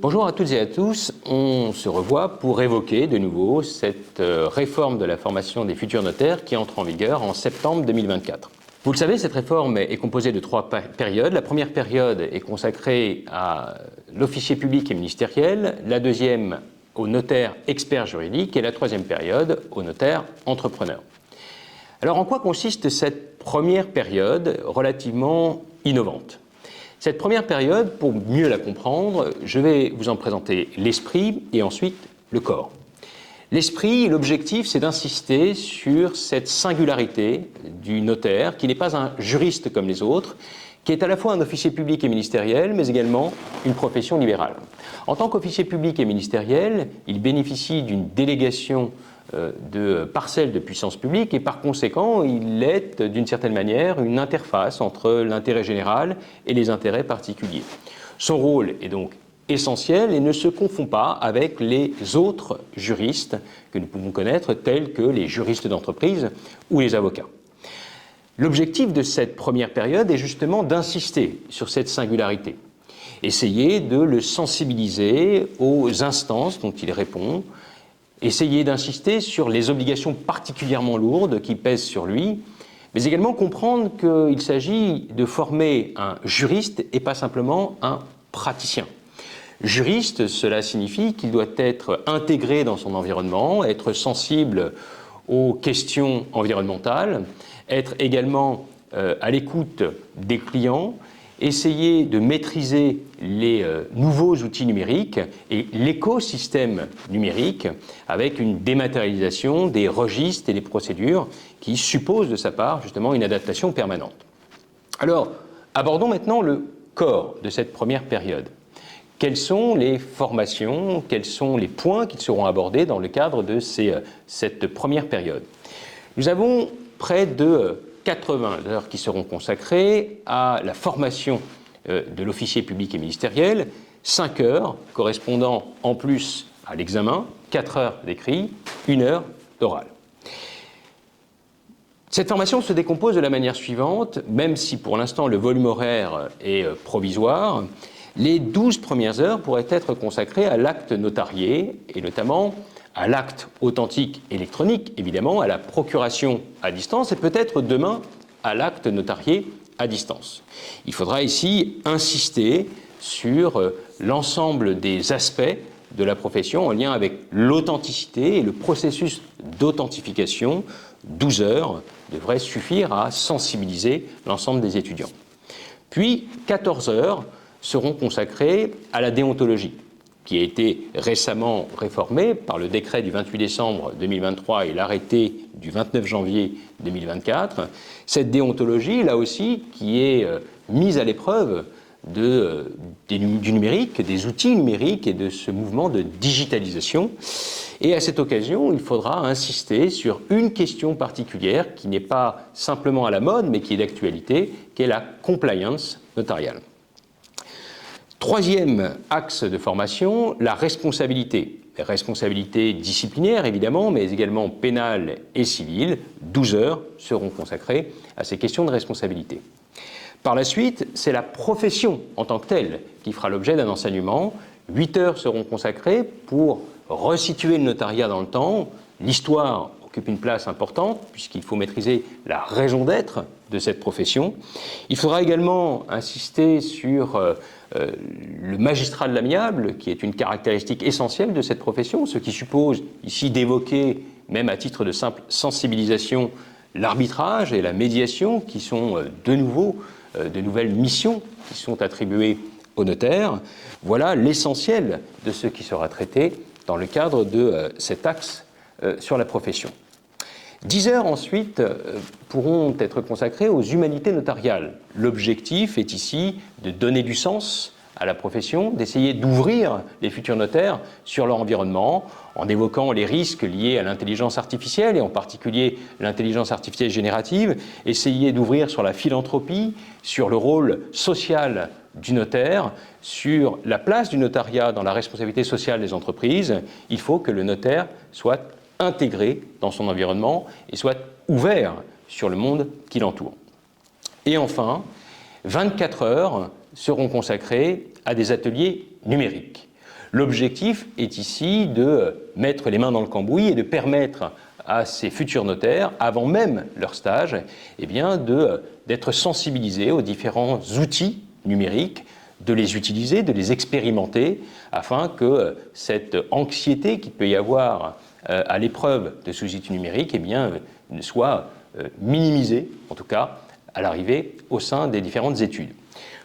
Bonjour à toutes et à tous, on se revoit pour évoquer de nouveau cette réforme de la formation des futurs notaires qui entre en vigueur en septembre 2024. Vous le savez, cette réforme est composée de 3 périodes. La première période est consacrée à l'officier public et ministériel, la deuxième aux notaires experts juridiques et la troisième période aux notaires entrepreneurs. Alors en quoi consiste cette première période relativement innovante ? Cette première période, pour mieux la comprendre, je vais vous en présenter l'esprit et ensuite le corps. L'esprit, l'objectif, c'est d'insister sur cette singularité du notaire, qui n'est pas un juriste comme les autres, qui est à la fois un officier public et ministériel, mais également une profession libérale. En tant qu'officier public et ministériel, il bénéficie d'une délégation de parcelles de puissance publique et par conséquent, il est d'une certaine manière une interface entre l'intérêt général et les intérêts particuliers. Son rôle est donc essentiel et ne se confond pas avec les autres juristes que nous pouvons connaître, tels que les juristes d'entreprise ou les avocats. L'objectif de cette première période est justement d'insister sur cette singularité, essayer de le sensibiliser aux instances dont il répond, essayer d'insister sur les obligations particulièrement lourdes qui pèsent sur lui, mais également comprendre qu'il s'agit de former un juriste et pas simplement un praticien. Juriste, cela signifie qu'il doit être intégré dans son environnement, être sensible aux questions environnementales, être également à l'écoute des clients, essayer de maîtriser les nouveaux outils numériques et l'écosystème numérique avec une dématérialisation des registres et des procédures qui supposent de sa part justement une adaptation permanente. Alors, abordons maintenant le corps de cette première période. Quelles sont les formations, quels sont les points qui seront abordés dans le cadre de cette première période? Nous avons près de 80 heures qui seront consacrées à la formation de l'officier public et ministériel, 5 heures correspondant en plus à l'examen, 4 heures d'écrit, 1 heure d'oral. Cette formation se décompose de la manière suivante, même si pour l'instant le volume horaire est provisoire, les 12 premières heures pourraient être consacrées à l'acte notarié et notamment à l'acte authentique électronique, évidemment, à la procuration à distance et peut-être demain à l'acte notarié à distance. Il faudra ici insister sur l'ensemble des aspects de la profession en lien avec l'authenticité et le processus d'authentification. 12 heures devraient suffire à sensibiliser l'ensemble des étudiants. Puis 14 heures seront consacrées à la déontologie, qui a été récemment réformée par le décret du 28 décembre 2023 et l'arrêté du 29 janvier 2024. Cette déontologie, là aussi, qui est mise à l'épreuve du numérique, des outils numériques et de ce mouvement de digitalisation. Et à cette occasion, il faudra insister sur une question particulière qui n'est pas simplement à la mode, mais qui est d'actualité, qui est la compliance notariale. Troisième axe de formation, la responsabilité. Les responsabilités disciplinaires, évidemment, mais également pénales et civiles. 12 heures seront consacrées à ces questions de responsabilité. Par la suite, c'est la profession en tant que telle qui fera l'objet d'un enseignement. 8 heures seront consacrées pour resituer le notariat dans le temps. L'histoire occupe une place importante puisqu'il faut maîtriser la raison d'être de cette profession. Il faudra également insister sur le magistrat de l'amiable, qui est une caractéristique essentielle de cette profession, ce qui suppose ici d'évoquer, même à titre de simple sensibilisation, l'arbitrage et la médiation, qui sont de nouvelles missions qui sont attribuées aux notaires. Voilà l'essentiel de ce qui sera traité dans le cadre de cet axe sur la profession. 10 heures ensuite pourront être consacrées aux humanités notariales. L'objectif est ici de donner du sens à la profession, d'essayer d'ouvrir les futurs notaires sur leur environnement en évoquant les risques liés à l'intelligence artificielle et en particulier l'intelligence artificielle générative, essayer d'ouvrir sur la philanthropie, sur le rôle social du notaire, sur la place du notariat dans la responsabilité sociale des entreprises. Il faut que le notaire soit intégré dans son environnement et soit ouvert sur le monde qui l'entoure. Et enfin, 24 heures seront consacrées à des ateliers numériques. L'objectif est ici de mettre les mains dans le cambouis et de permettre à ces futurs notaires, avant même leur stage, eh bien d'être sensibilisés aux différents outils numériques, de les utiliser, de les expérimenter, afin que cette anxiété qu'il peut y avoir à l'épreuve de ces outils numériques eh bien, soit minimisée, en tout cas à l'arrivée au sein des différentes études.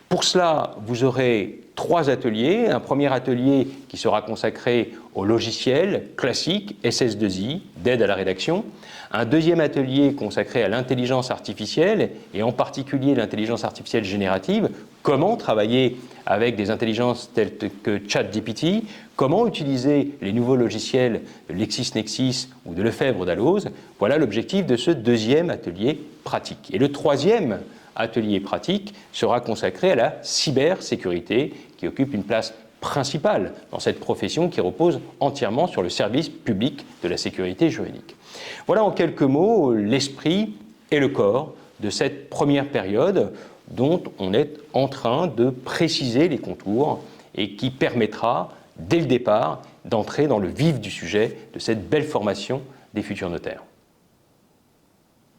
Pour cela, vous aurez 3 ateliers. Un premier atelier qui sera consacré au logiciel classique SS2I, d'aide à la rédaction. Un deuxième atelier consacré à l'intelligence artificielle, et en particulier l'intelligence artificielle générative. Comment travailler avec des intelligences telles que ChatGPT, comment utiliser les nouveaux logiciels de LexisNexis ou de Lefebvre-Dalloz. Voilà l'objectif de ce deuxième atelier pratique. Et le troisième atelier pratique sera consacré à la cybersécurité, qui occupe une place principale dans cette profession qui repose entièrement sur le service public de la sécurité juridique. Voilà en quelques mots l'esprit et le corps de cette première période dont on est en train de préciser les contours et qui permettra, dès le départ, d'entrer dans le vif du sujet de cette belle formation des futurs notaires.